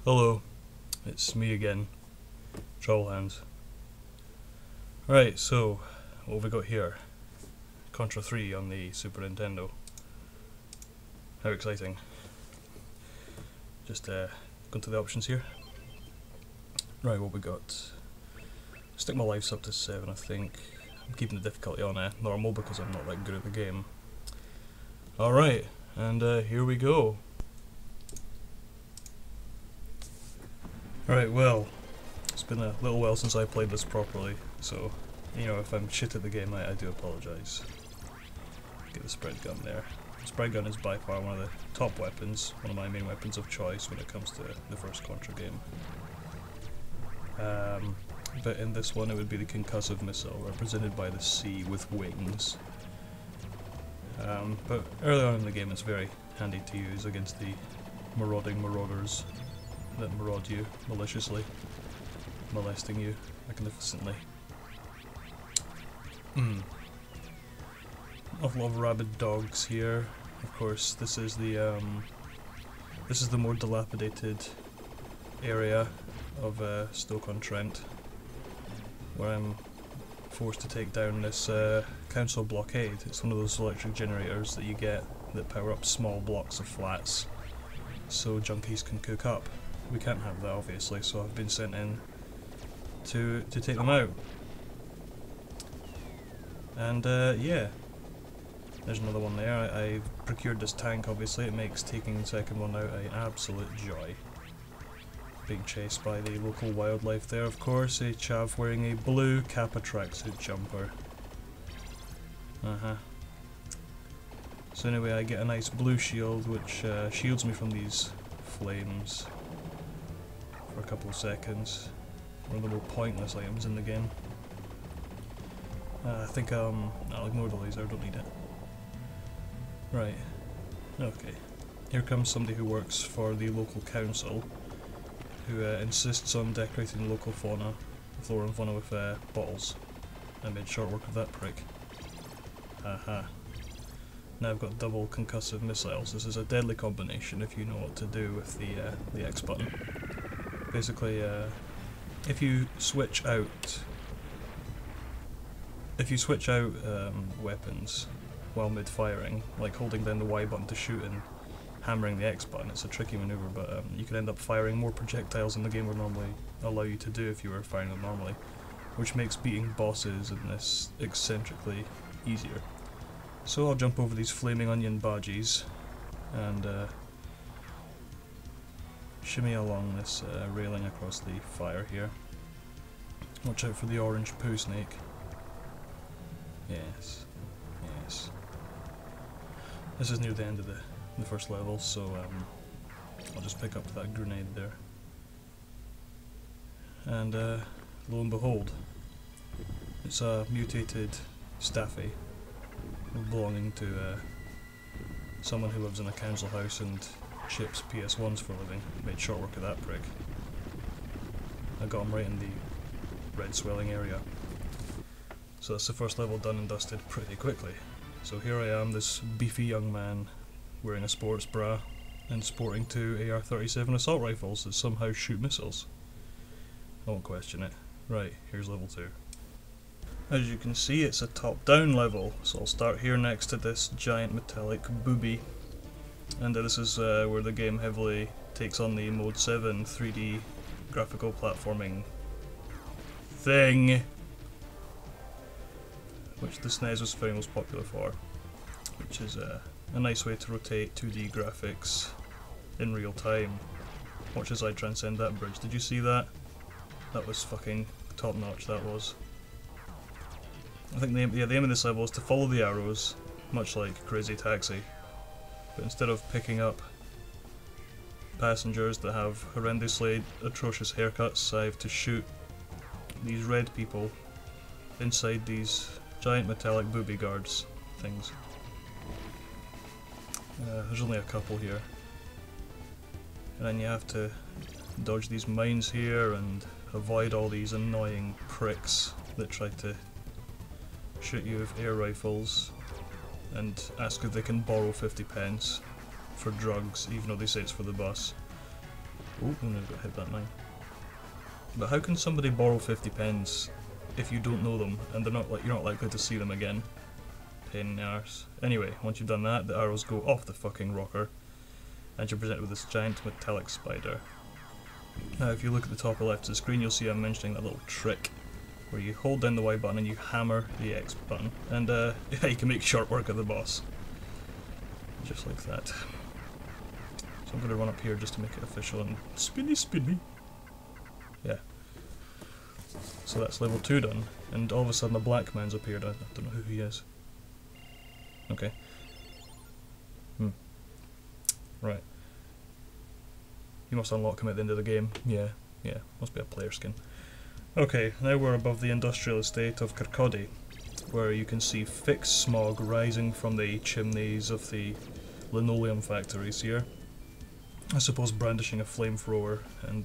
Hello, it's me again, Trollhands. Right, so what have we got here? Contra 3 on the Super Nintendo. How exciting. Just go to the options here. Right, what we got? Stick my lives up to 7, I think. I'm keeping the difficulty on normal because I'm not that good at the game. Alright, and here we go. Right, well, it's been a little while since I played this properly, so, you know, if I'm shit at the game, I do apologise. Get the spread gun there. The spread gun is by far one of the top weapons, one of my main weapons of choice when it comes to the first Contra game. But in this one it would be the concussive missile, represented by the C with wings. But early on in the game it's very handy to use against the marauders that maraud you maliciously, molesting you magnificently. Awful lot of rabid dogs here. Of course, this is the more dilapidated area of Stoke-on-Trent, where I'm forced to take down this council blockade. It's one of those electric generators that you get that power up small blocks of flats so junkies can cook up. We can't have that, obviously, so I've been sent in to take them out. And yeah, there's another one there. I've procured this tank, obviously. It makes taking the second one out an absolute joy. Being chased by the local wildlife there, of course. A chav wearing a blue Kappa tracksuit jumper. So anyway, I get a nice blue shield which shields me from these flames for a couple of seconds. One of the more pointless items in the game. I think I'll ignore the laser, I don't need it. Right, okay. Here comes somebody who works for the local council, who insists on decorating local fauna, flora and fauna with bottles. I made short work of that prick. Haha. Now I've got double concussive missiles. This is a deadly combination if you know what to do with the X button. Basically, if you switch out weapons while mid-firing, like holding down the Y button to shoot and hammering the X button, it's a tricky maneuver, but you can end up firing more projectiles than the game would normally allow you to do if you were firing them normally, which makes beating bosses in this eccentrically easier. So I'll jump over these flaming onion badges and shimmy along this railing across the fire here. Watch out for the orange poo snake. Yes, yes. This is near the end of the first level, so I'll just pick up that grenade there. And lo and behold, it's a mutated staffy belonging to someone who lives in a council house and ships PS1s for a living. Made short work of that prick. I got him right in the red swelling area. So that's the first level done and dusted pretty quickly. So here I am, this beefy young man wearing a sports bra and sporting two AR-37 assault rifles that somehow shoot missiles. I won't question it. Right, here's level 2. As you can see, it's a top-down level, so I'll start here next to this giant metallic booby. And this is where the game heavily takes on the Mode 7 3D graphical platforming thing, which the SNES was very most popular for, which is a nice way to rotate 2D graphics in real time. Watch as I transcend that bridge. Did you see that? That was fucking top notch, that was. I think the aim of this level is to follow the arrows, much like Crazy Taxi, but instead of picking up passengers that have horrendously atrocious haircuts, I have to shoot these red people inside these giant metallic booby guards things. There's only a couple here. And then you have to dodge these mines here and avoid all these annoying pricks that try to shoot you with air rifles and ask if they can borrow 50 pence for drugs, even though they say it's for the bus. Oh, I got hit that mine. But how can somebody borrow 50 pence if you don't know them and they're not like you're not likely to see them again? Pain in the arse. Anyway, once you've done that, the arrows go off the fucking rocker, and you're presented with this giant metallic spider. Now, if you look at the top left of the screen, you'll see I'm mentioning that little trick where you hold down the Y button and you hammer the X button, and yeah, you can make short work of the boss. Just like that. So I'm going to run up here just to make it official and spinny spinny. Yeah. So that's level 2 done, and all of a sudden a black man's appeared. I don't know who he is. Okay. Right. You must unlock him at the end of the game. Yeah, must be a player skin. Okay, now we're above the industrial estate of Kirkcaldy, where you can see thick smog rising from the chimneys of the linoleum factories here. I suppose brandishing a flamethrower and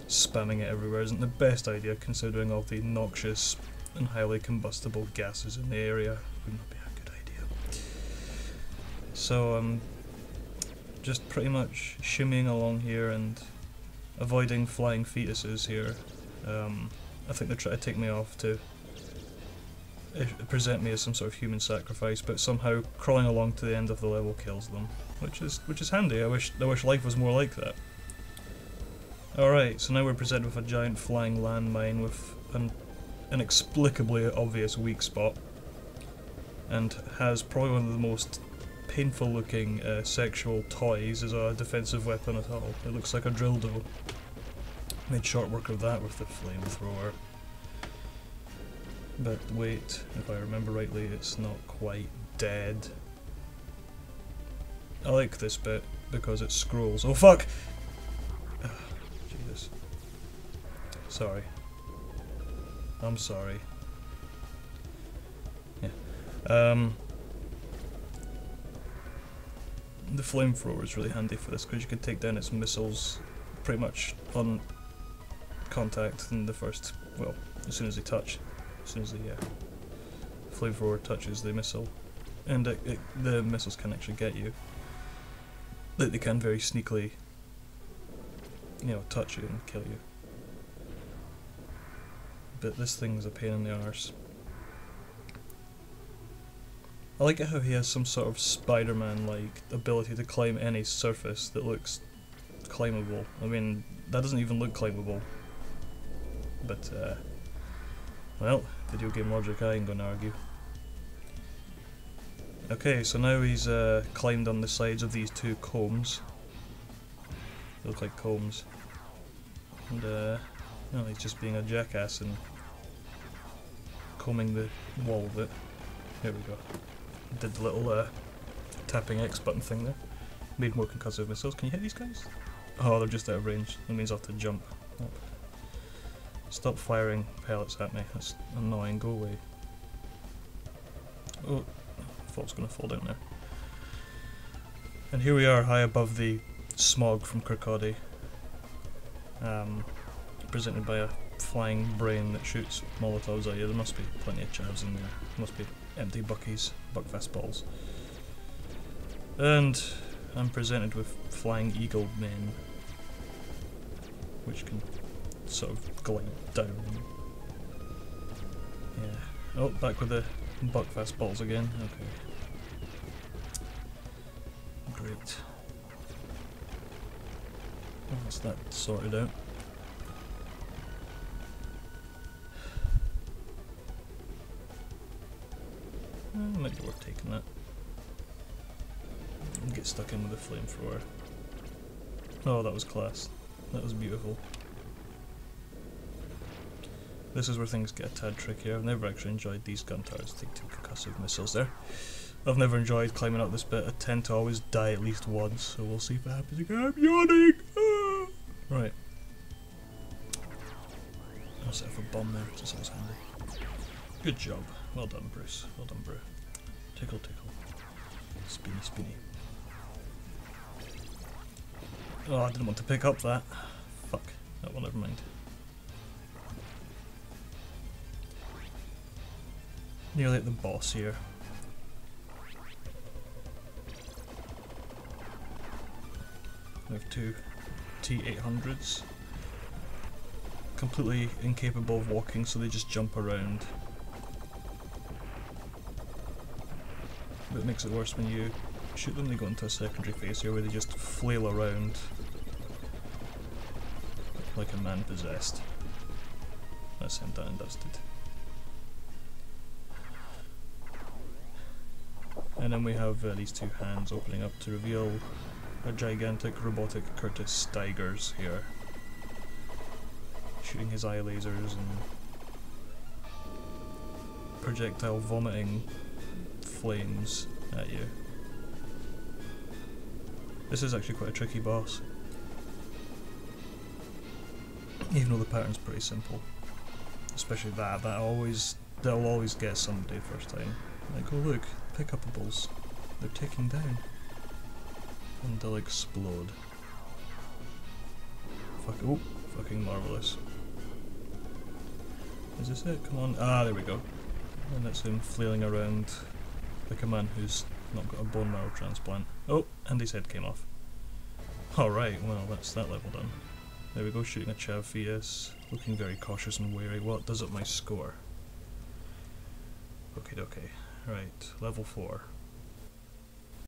spamming it everywhere isn't the best idea, considering all the noxious and highly combustible gases in the area. Would not be a good idea. So just pretty much shimmying along here and avoiding flying fetuses here. I think they're trying to take me off to present me as some sort of human sacrifice, but somehow crawling along to the end of the level kills them, which is handy. I wish life was more like that. Alright, so now we're presented with a giant flying landmine with an inexplicably obvious weak spot, and has probably one of the most painful looking sexual toys as a defensive weapon at all. It looks like a dildo. Made short work of that with the flamethrower. But wait, if I remember rightly, it's not quite dead. I like this bit because it scrolls. Oh fuck! Jesus. Sorry. I'm sorry. Yeah. The flamethrower is really handy for this because you can take down its missiles pretty much on contact in the first, well, as soon as they touch, as soon as the flamethrower touches the missile, and the missiles can actually get you. They can very sneakily, touch you and kill you. But this thing's a pain in the arse. I like it how he has some sort of Spider-Man-like ability to climb any surface that looks climbable. I mean, that doesn't even look climbable. But, well, video game logic, I ain't gonna argue. Okay, so now he's climbed on the sides of these two combs. They look like combs. And, well, he's just being a jackass and combing the wall of it. Here we go. Did the little tapping X button thing there. Made more concussive missiles. Can you hit these guys? Oh, they're just out of range. That means I have to jump. Oh. Stop firing pellets at me. That's annoying. Go away. Oh, I thought I was going to fall down there. And here we are, high above the smog from Kirkcaldy. Presented by a flying brain that shoots molotovs at you. There must be plenty of chavs in there. Must be empty buckies, buckfast balls. And I'm presented with flying eagle men, which can sort of glide down. Yeah. Oh, back with the buckfast balls again. Okay. Great. That's that sorted out. Might be worth taking that. And get stuck in with the flamethrower. Oh, that was class. That was beautiful. This is where things get a tad trickier. I've never actually enjoyed these gun turrets. Take 2 concussive missiles there. I've never enjoyed climbing up this bit. I tend to always die at least once, so we'll see if it happens again. I'm yawning! Ah! Right. I'll set off a bomb there, just always handy. Good job. Well done, Bruce. Well done, bro. Tickle, tickle. Spinny, spinny. Oh, I didn't want to pick up that. Fuck. Oh, well, never mind. Nearly at the boss here. We have 2 T-800s. Completely incapable of walking, so they just jump around. But it makes it worse when you shoot them, they go into a secondary phase here where they just flail around like a man possessed. That's him done and dusted. And then we have these two hands opening up to reveal a gigantic robotic Curtis Stigers here, shooting his eye lasers and projectile vomiting flames at you. This is actually quite a tricky boss, even though the pattern's pretty simple. Especially that'll always get somebody first time. Like, oh look, pickupables, they're taking down. And they'll explode. Oh, fucking marvellous. Is this it? Come on. Ah, there we go. And that's him flailing around like a man who's not got a bone marrow transplant. Oh, and his head came off. Alright, well, that's that level done. There we go, shooting a Chav Fetus, looking very cautious and wary. Well, it does up my score. Okie dokie. Right, level 4.